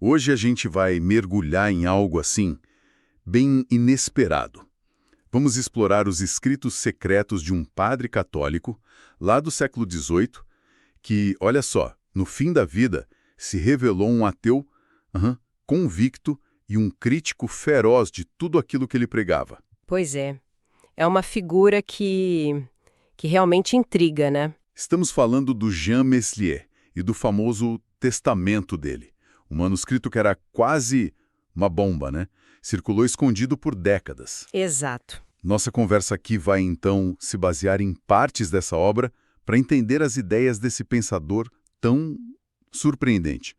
Hoje a gente vai mergulhar em algo assim, bem inesperado. Vamos explorar os escritos secretos de um padre católico, lá do século XVIII, que, olha só, no fim da vida, se revelou um ateu convicto e um crítico feroz de tudo aquilo que ele pregava. Pois é. É uma figura que realmente intriga, né? Estamos falando do Jean Meslier e do famoso testamento dele. Um manuscrito que era quase uma bomba, né? Circulou escondido por décadas. Exato. Nossa conversa aqui vai, então, se basear em partes dessa obra para entender as ideias desse pensador tão surpreendente.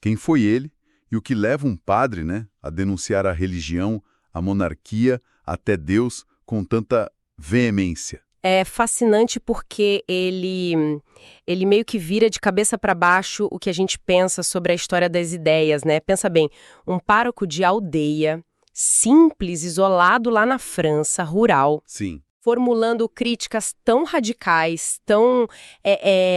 Quem foi ele e o que leva um padre, né, a denunciar a religião, a monarquia, até Deus com tanta veemência. É fascinante porque ele meio que vira de cabeça para baixo o que a gente pensa sobre a história das ideias, né? Pensa bem, um pároco de aldeia, simples, isolado lá na França, rural, Sim. formulando críticas tão radicais, tão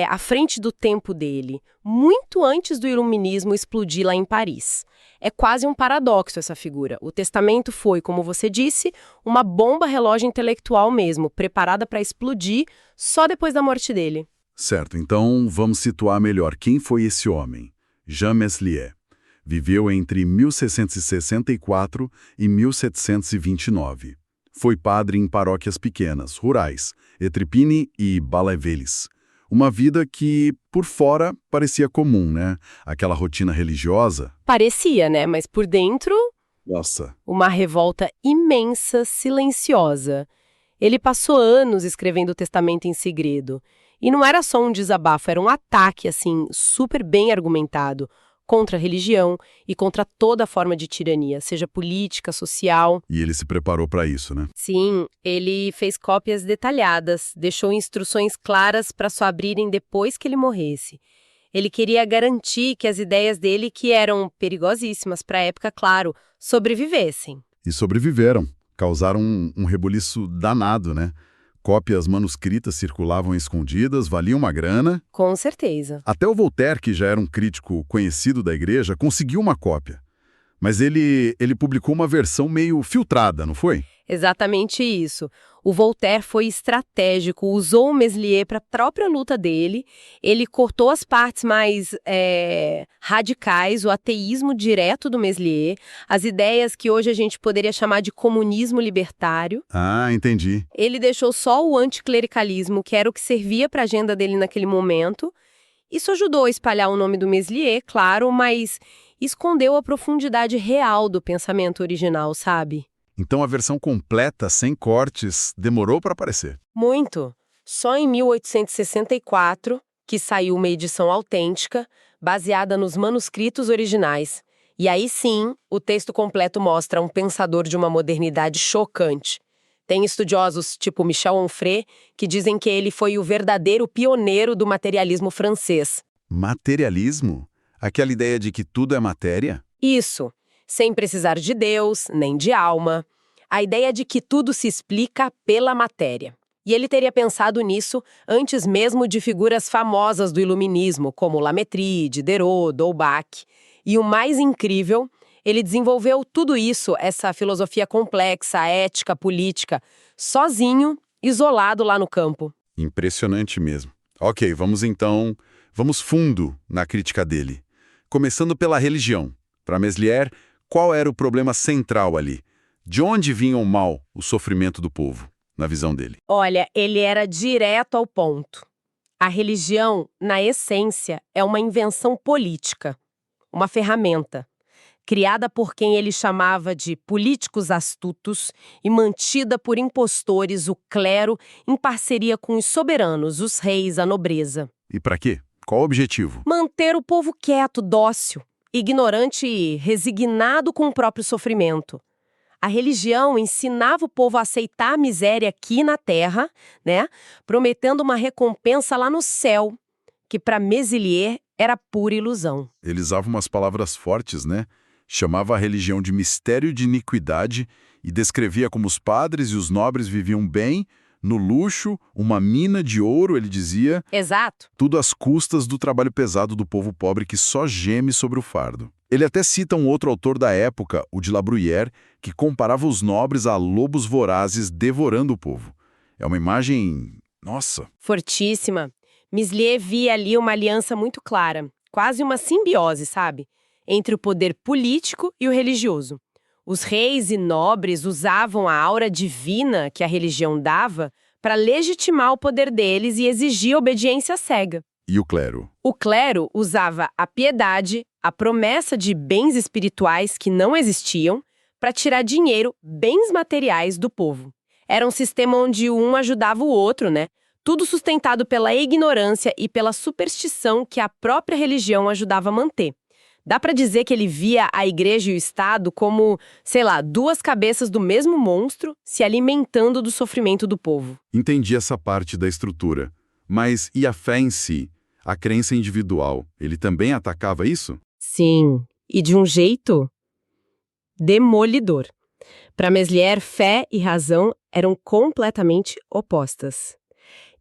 à frente do tempo dele, muito antes do iluminismo explodir lá em Paris. É quase um paradoxo essa figura. O testamento foi, como você disse, uma bomba relógio intelectual mesmo, preparada para explodir só depois da morte dele. Certo, então vamos situar melhor quem foi esse homem. Jean Meslier. Viveu entre 1664 e 1729. Foi padre em paróquias pequenas, rurais, Étrepine e Balavelis. Uma vida que, por fora, parecia comum, né? Aquela rotina religiosa. Parecia, né? Mas por dentro, Nossa. uma revolta imensa, silenciosa. Ele passou anos escrevendo o testamento em segredo. E não era só um desabafo, era um ataque, assim, super bem argumentado, contra a religião e contra toda forma de tirania, seja política, social. E ele se preparou para isso, né? Sim, ele fez cópias detalhadas, deixou instruções claras para só abrirem depois que ele morresse. Ele queria garantir que as ideias dele, que eram perigosíssimas para a época, claro, sobrevivessem. E sobreviveram. Causaram um rebuliço danado, né? Cópias manuscritas circulavam escondidas, valiam uma grana. Com certeza. Até o Voltaire, que já era um crítico conhecido da igreja, conseguiu uma cópia. Mas ele publicou uma versão meio filtrada, não foi? Exatamente isso. O Voltaire foi estratégico, usou o Meslier para a própria luta dele. Ele cortou as partes mais radicais, o ateísmo direto do Meslier, as ideias que hoje a gente poderia chamar de comunismo libertário. Ah, entendi. Ele deixou só o anticlericalismo, que era o que servia para a agenda dele naquele momento. Isso ajudou a espalhar o nome do Meslier, claro, mas escondeu a profundidade real do pensamento original, sabe? Então a versão completa, sem cortes, demorou para aparecer. Muito. Só em 1864 que saiu uma edição autêntica, baseada nos manuscritos originais. E aí sim, o texto completo mostra um pensador de uma modernidade chocante. Tem estudiosos tipo Michel Onfray que dizem que ele foi o verdadeiro pioneiro do materialismo francês. Materialismo? Aquela ideia de que tudo é matéria? Isso, sem precisar de Deus, nem de alma. A ideia de que tudo se explica pela matéria. E ele teria pensado nisso antes mesmo de figuras famosas do iluminismo, como Lametrie, Diderot, ou Bach. E o mais incrível, ele desenvolveu tudo isso, essa filosofia complexa, ética, política, sozinho, isolado lá no campo. Impressionante mesmo. Ok, vamos fundo na crítica dele. Começando pela religião. Para Meslier, qual era o problema central ali? De onde vinha o mal, o sofrimento do povo, na visão dele? Olha, ele era direto ao ponto. A religião, na essência, é uma invenção política, uma ferramenta, criada por quem ele chamava de políticos astutos e mantida por impostores, o clero, em parceria com os soberanos, os reis, a nobreza. E para quê? Qual o objetivo? Manter o povo quieto, dócil, ignorante e resignado com o próprio sofrimento. A religião ensinava o povo a aceitar a miséria aqui na terra, né, prometendo uma recompensa lá no céu, que para Meslier era pura ilusão. Ele usava umas palavras fortes, né? Chamava a religião de mistério de iniquidade e descrevia como os padres e os nobres viviam bem, no luxo, uma mina de ouro, ele dizia. Exato. Tudo às custas do trabalho pesado do povo pobre que só geme sobre o fardo. Ele até cita um outro autor da época, o de La Bruyère, que comparava os nobres a lobos vorazes devorando o povo. É uma imagem... nossa! Fortíssima. Meslier via ali uma aliança muito clara, quase uma simbiose, sabe? Entre o poder político e o religioso. Os reis e nobres usavam a aura divina que a religião dava para legitimar o poder deles e exigir obediência cega. E o clero? O clero usava a piedade, a promessa de bens espirituais que não existiam, para tirar dinheiro, bens materiais do povo. Era um sistema onde um ajudava o outro, né? Tudo sustentado pela ignorância e pela superstição que a própria religião ajudava a manter. Dá para dizer que ele via a igreja e o Estado como, sei lá, duas cabeças do mesmo monstro se alimentando do sofrimento do povo. Entendi essa parte da estrutura. Mas e a fé em si? A crença individual, ele também atacava isso? Sim, e de um jeito demolidor. Para Meslier, fé e razão eram completamente opostas,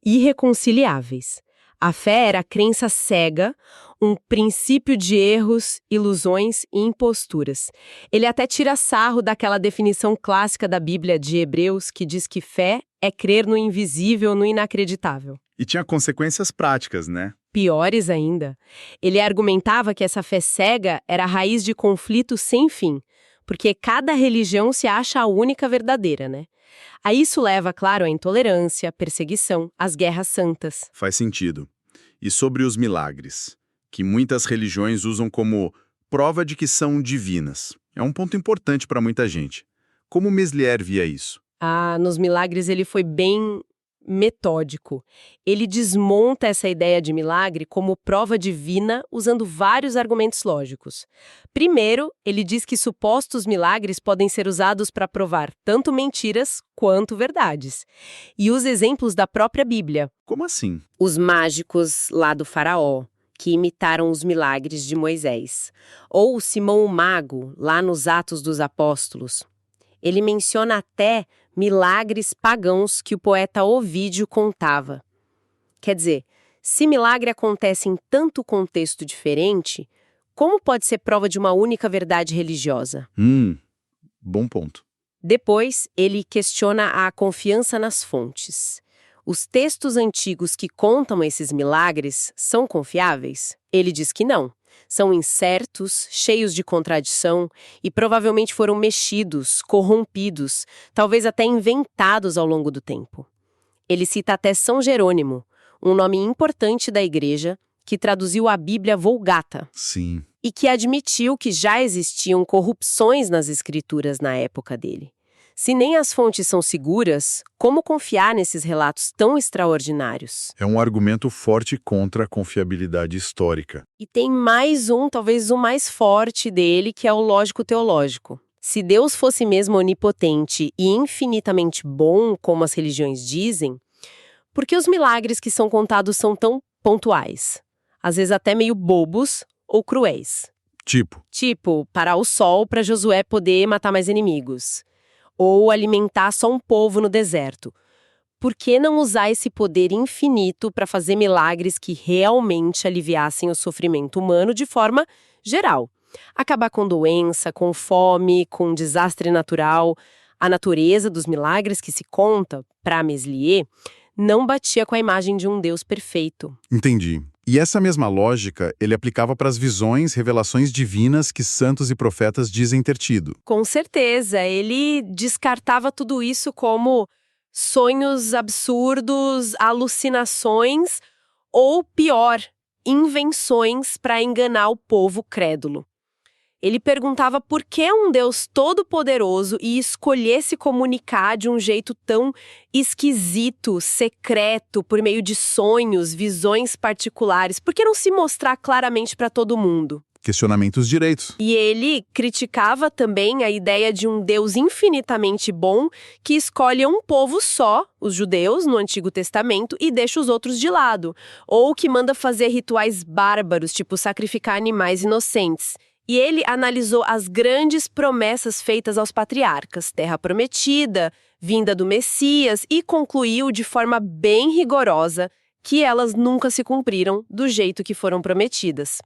irreconciliáveis. A fé era a crença cega, um princípio de erros, ilusões e imposturas. Ele até tira sarro daquela definição clássica da Bíblia de Hebreus que diz que fé é crer no invisível, no inacreditável. E tinha consequências práticas, né? Piores ainda. Ele argumentava que essa fé cega era a raiz de conflitos sem fim, porque cada religião se acha a única verdadeira, né? Aí isso leva, claro, à intolerância, à perseguição, às guerras santas. Faz sentido. E sobre os milagres, que muitas religiões usam como prova de que são divinas. É um ponto importante para muita gente. Como Meslier via isso? Nos milagres ele foi bem metódico. Ele desmonta essa ideia de milagre como prova divina usando vários argumentos lógicos. Primeiro, ele diz que supostos milagres podem ser usados para provar tanto mentiras quanto verdades. E usa exemplos da própria Bíblia. Como assim? Os mágicos lá do faraó, que imitaram os milagres de Moisés. Ou Simão o Mago, lá nos Atos dos Apóstolos. Ele menciona até milagres pagãos que o poeta Ovídio contava. Quer dizer, se milagre acontece em tanto contexto diferente, como pode ser prova de uma única verdade religiosa? Bom ponto. Depois, ele questiona a confiança nas fontes. Os textos antigos que contam esses milagres são confiáveis? Ele diz que não. São incertos, cheios de contradição e provavelmente foram mexidos, corrompidos, talvez até inventados ao longo do tempo. Ele cita até São Jerônimo, um nome importante da igreja, que traduziu a Bíblia Vulgata. Sim. E que admitiu que já existiam corrupções nas escrituras na época dele. Se nem as fontes são seguras, como confiar nesses relatos tão extraordinários? É um argumento forte contra a confiabilidade histórica. E tem mais um, talvez o mais forte dele, que é o lógico-teológico. Se Deus fosse mesmo onipotente e infinitamente bom, como as religiões dizem, por que os milagres que são contados são tão pontuais? Às vezes até meio bobos ou cruéis. Tipo, parar o sol para Josué poder matar mais inimigos. Ou alimentar só um povo no deserto. Por que não usar esse poder infinito para fazer milagres que realmente aliviassem o sofrimento humano de forma geral? Acabar com doença, com fome, com desastre natural. A natureza dos milagres que se conta, para Meslier, não batia com a imagem de um Deus perfeito. entendi. E essa mesma lógica ele aplicava para as visões, revelações divinas que santos e profetas dizem ter tido. Com certeza, ele descartava tudo isso como sonhos absurdos, alucinações ou, pior, invenções para enganar o povo crédulo. Ele perguntava por que um Deus todo-poderoso ia escolher se comunicar de um jeito tão esquisito, secreto, por meio de sonhos, visões particulares. Por que não se mostrar claramente para todo mundo? Questionamentos direitos. E ele criticava também a ideia de um Deus infinitamente bom que escolhe um povo só, os judeus, no Antigo Testamento, e deixa os outros de lado. Ou que manda fazer rituais bárbaros, tipo sacrificar animais inocentes. E ele analisou as grandes promessas feitas aos patriarcas, terra prometida, vinda do Messias, e concluiu de forma bem rigorosa que elas nunca se cumpriram do jeito que foram prometidas.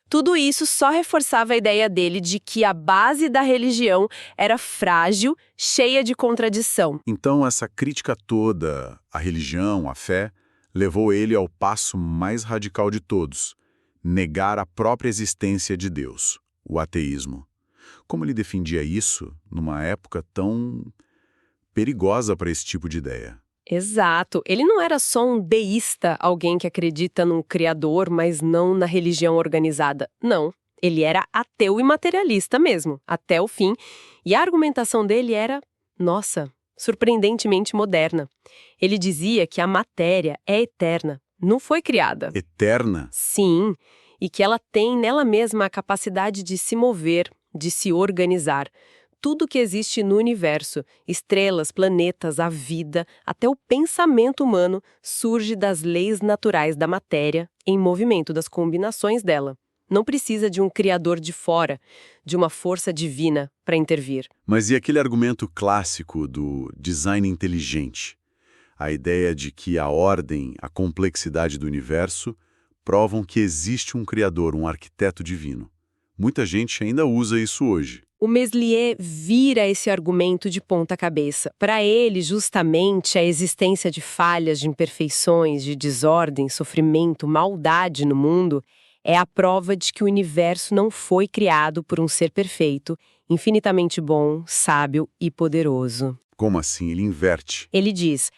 Tudo isso só reforçava a ideia dele de que a base da religião era frágil, cheia de contradição. Então, essa crítica toda à religião, à fé, levou ele ao passo mais radical de todos: negar a própria existência de Deus, o ateísmo. Como ele defendia isso numa época tão perigosa para esse tipo de ideia? Exato. Ele não era só um deísta, alguém que acredita num criador, mas não na religião organizada. Não. Ele era ateu e materialista mesmo, até o fim. E a argumentação dele era, nossa, surpreendentemente moderna. Ele dizia que a matéria é eterna, não foi criada. Eterna? Sim, e que ela tem nela mesma a capacidade de se mover, de se organizar. Tudo que existe no universo, estrelas, planetas, a vida, até o pensamento humano, surge das leis naturais da matéria, em movimento das combinações dela. Não precisa de um criador de fora, de uma força divina para intervir. Mas e aquele argumento clássico do design inteligente? A ideia de que a ordem, a complexidade do universo provam que existe um criador, um arquiteto divino. Muita gente ainda usa isso hoje. O Meslier vira esse argumento de ponta cabeça. Para ele, justamente, a existência de falhas, de imperfeições, de desordem, sofrimento, maldade no mundo é a prova de que o universo não foi criado por um ser perfeito, infinitamente bom, sábio e poderoso. Como assim? Ele inverte. Ele diz,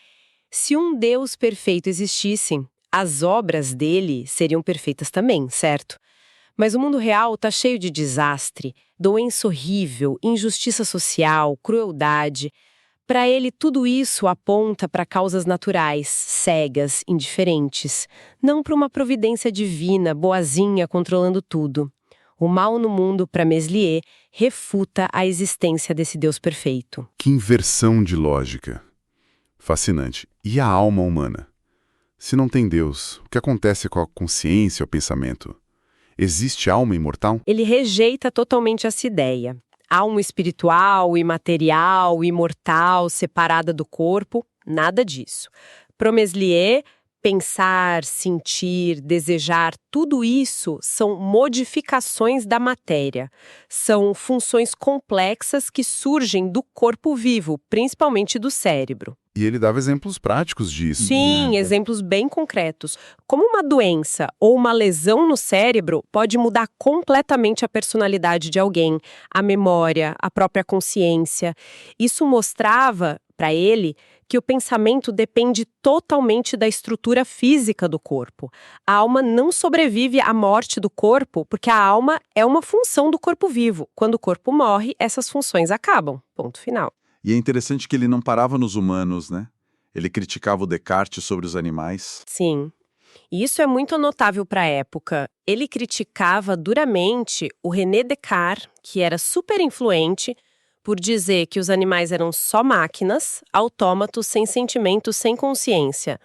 se um Deus perfeito existisse, as obras dele seriam perfeitas também, certo? Mas o mundo real está cheio de desastre, doença horrível, injustiça social, crueldade. Para ele, tudo isso aponta para causas naturais, cegas, indiferentes, não para uma providência divina, boazinha, controlando tudo. O mal no mundo, para Meslier, refuta a existência desse Deus perfeito. Que inversão de lógica. Fascinante. E a alma humana? Se não tem Deus, o que acontece com a consciência, o pensamento? Existe alma imortal? Ele rejeita totalmente essa ideia. Alma espiritual, imaterial, imortal, separada do corpo, nada disso. Para Meslier, pensar, sentir, desejar, tudo isso são modificações da matéria. São funções complexas que surgem do corpo vivo, principalmente do cérebro. E ele dava exemplos práticos disso. Sim, exemplos bem concretos. Como uma doença ou uma lesão no cérebro pode mudar completamente a personalidade de alguém, a memória, a própria consciência. Isso mostrava, para ele, que o pensamento depende totalmente da estrutura física do corpo. A alma não sobrevive à morte do corpo porque a alma é uma função do corpo vivo. Quando o corpo morre, essas funções acabam. Ponto final. E é interessante que ele não parava nos humanos, né? Ele criticava o Descartes sobre os animais. Sim. E isso é muito notável para a época. Ele criticava duramente o René Descartes, que era super influente, por dizer que os animais eram só máquinas, autômatos, sem sentimentos, sem consciência.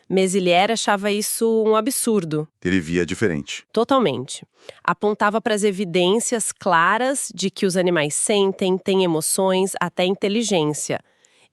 Meslier achava isso um absurdo. Ele via diferente. Totalmente. Apontava para as evidências claras de que os animais sentem, têm emoções, até inteligência.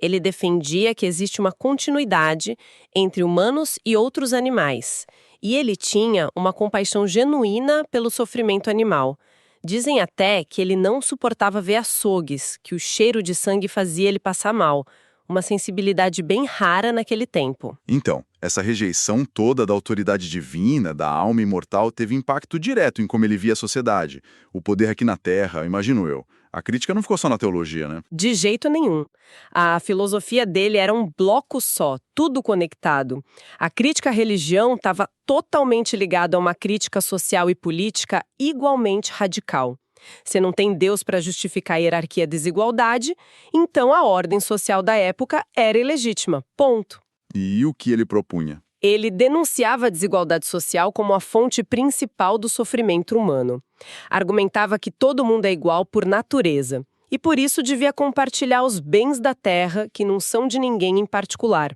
Ele defendia que existe uma continuidade entre humanos e outros animais. E ele tinha uma compaixão genuína pelo sofrimento animal. Dizem até que ele não suportava ver açougues, que o cheiro de sangue fazia ele passar mal. Uma sensibilidade bem rara naquele tempo. Então, essa rejeição toda da autoridade divina, da alma imortal, teve impacto direto em como ele via a sociedade. O poder aqui na Terra, imagino eu. A crítica não ficou só na teologia, né? De jeito nenhum. A filosofia dele era um bloco só, tudo conectado. A crítica à religião estava totalmente ligada a uma crítica social e política igualmente radical. Se não tem Deus para justificar a hierarquia e a desigualdade, então a ordem social da época era ilegítima. Ponto. E o que ele propunha? Ele denunciava a desigualdade social como a fonte principal do sofrimento humano. Argumentava que todo mundo é igual por natureza e por isso devia compartilhar os bens da terra que não são de ninguém em particular.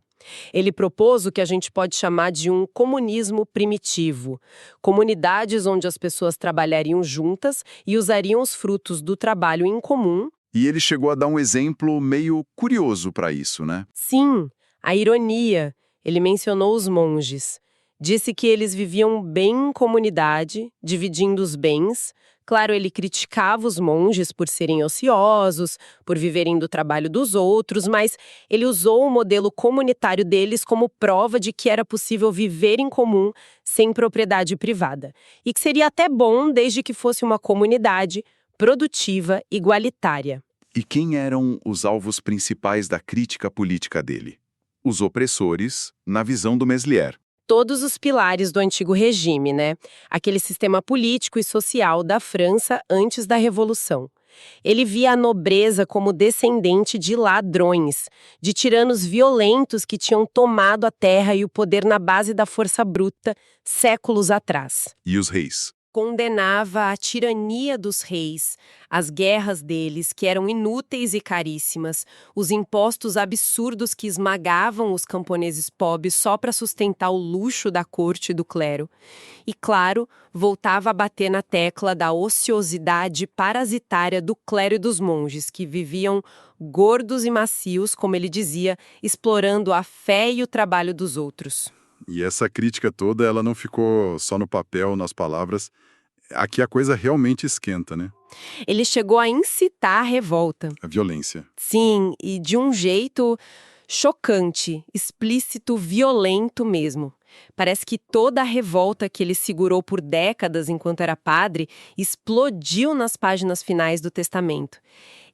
Ele propôs o que a gente pode chamar de um comunismo primitivo. Comunidades onde as pessoas trabalhariam juntas e usariam os frutos do trabalho em comum. E ele chegou a dar um exemplo meio curioso para isso, né? Sim, a ironia. Ele mencionou os monges. Disse que eles viviam bem em comunidade, dividindo os bens. Claro, ele criticava os monges por serem ociosos, por viverem do trabalho dos outros, mas ele usou o modelo comunitário deles como prova de que era possível viver em comum sem propriedade privada. E que seria até bom desde que fosse uma comunidade produtiva, igualitária. E quem eram os alvos principais da crítica política dele? Os opressores, na visão do Meslier. Todos os pilares do antigo regime, né? Aquele sistema político e social da França antes da Revolução. Ele via a nobreza como descendente de ladrões, de tiranos violentos que tinham tomado a terra e o poder na base da força bruta séculos atrás. E os reis? Condenava a tirania dos reis, as guerras deles, que eram inúteis e caríssimas, os impostos absurdos que esmagavam os camponeses pobres só para sustentar o luxo da corte e do clero. E, claro, voltava a bater na tecla da ociosidade parasitária do clero e dos monges, que viviam gordos e macios, como ele dizia, explorando a fé e o trabalho dos outros. E essa crítica toda, ela não ficou só no papel, nas palavras. Aqui a coisa realmente esquenta, né? Ele chegou a incitar a revolta. A violência. Sim, e de um jeito chocante, explícito, violento mesmo. Parece que toda a revolta que ele segurou por décadas enquanto era padre explodiu nas páginas finais do testamento.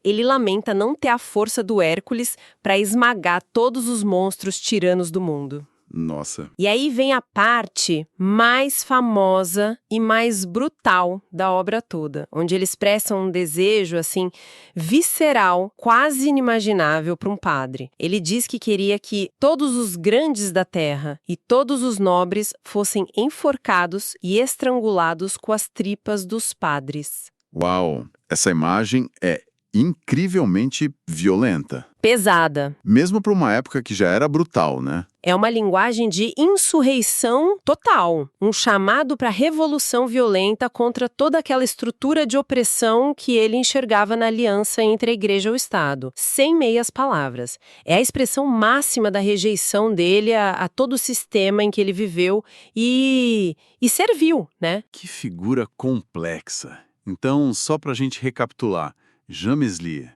Ele lamenta não ter a força do Hércules para esmagar todos os monstros tiranos do mundo. Nossa. E aí vem a parte mais famosa e mais brutal da obra toda, onde ele expressa um desejo, assim, visceral, quase inimaginável para um padre. Ele diz que queria que todos os grandes da terra e todos os nobres fossem enforcados e estrangulados com as tripas dos padres. Uau! Essa imagem é incrivelmente violenta. Pesada. Mesmo para uma época que já era brutal, né? É uma linguagem de insurreição total, um chamado para revolução violenta contra toda aquela estrutura de opressão que ele enxergava na aliança entre a igreja e o Estado, sem meias palavras. É a expressão máxima da rejeição dele a todo o sistema em que ele viveu e serviu, né? Que figura complexa. Então, só para a gente recapitular, Jean Meslier,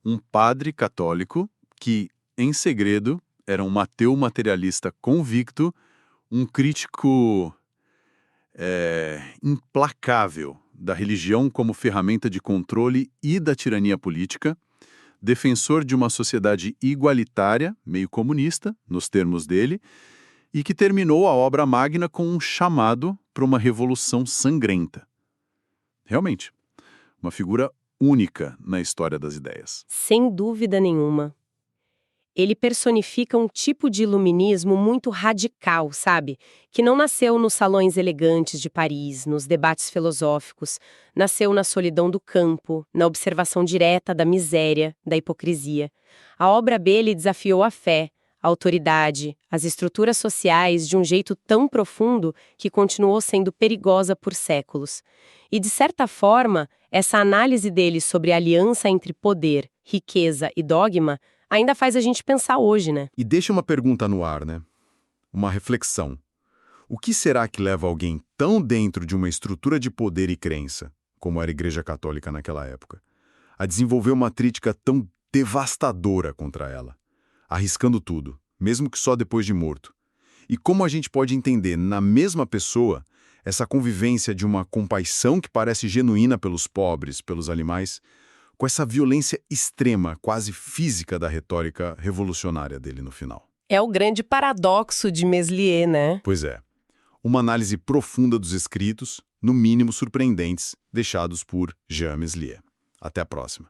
um padre católico que, em segredo, era um ateu materialista convicto, um crítico implacável da religião como ferramenta de controle e da tirania política, defensor de uma sociedade igualitária, meio comunista, nos termos dele, e que terminou a obra magna com um chamado para uma revolução sangrenta. Realmente, uma figura única na história das ideias. Sem dúvida nenhuma. Ele personifica um tipo de iluminismo muito radical, sabe? Que não nasceu nos salões elegantes de Paris, nos debates filosóficos, nasceu na solidão do campo, na observação direta da miséria, da hipocrisia. A obra dele desafiou a fé, a autoridade, as estruturas sociais de um jeito tão profundo que continuou sendo perigosa por séculos. E, de certa forma, essa análise dele sobre a aliança entre poder, riqueza e dogma ainda faz a gente pensar hoje, né? E deixa uma pergunta no ar, né? Uma reflexão. O que será que leva alguém tão dentro de uma estrutura de poder e crença, como era a Igreja Católica naquela época, a desenvolver uma crítica tão devastadora contra ela, arriscando tudo, mesmo que só depois de morto? E como a gente pode entender, na mesma pessoa, essa convivência de uma compaixão que parece genuína pelos pobres, pelos animais, com essa violência extrema, quase física da retórica revolucionária dele no final? É o grande paradoxo de Meslier, né? Pois é. Uma análise profunda dos escritos, no mínimo surpreendentes, deixados por Jean Meslier. Até a próxima.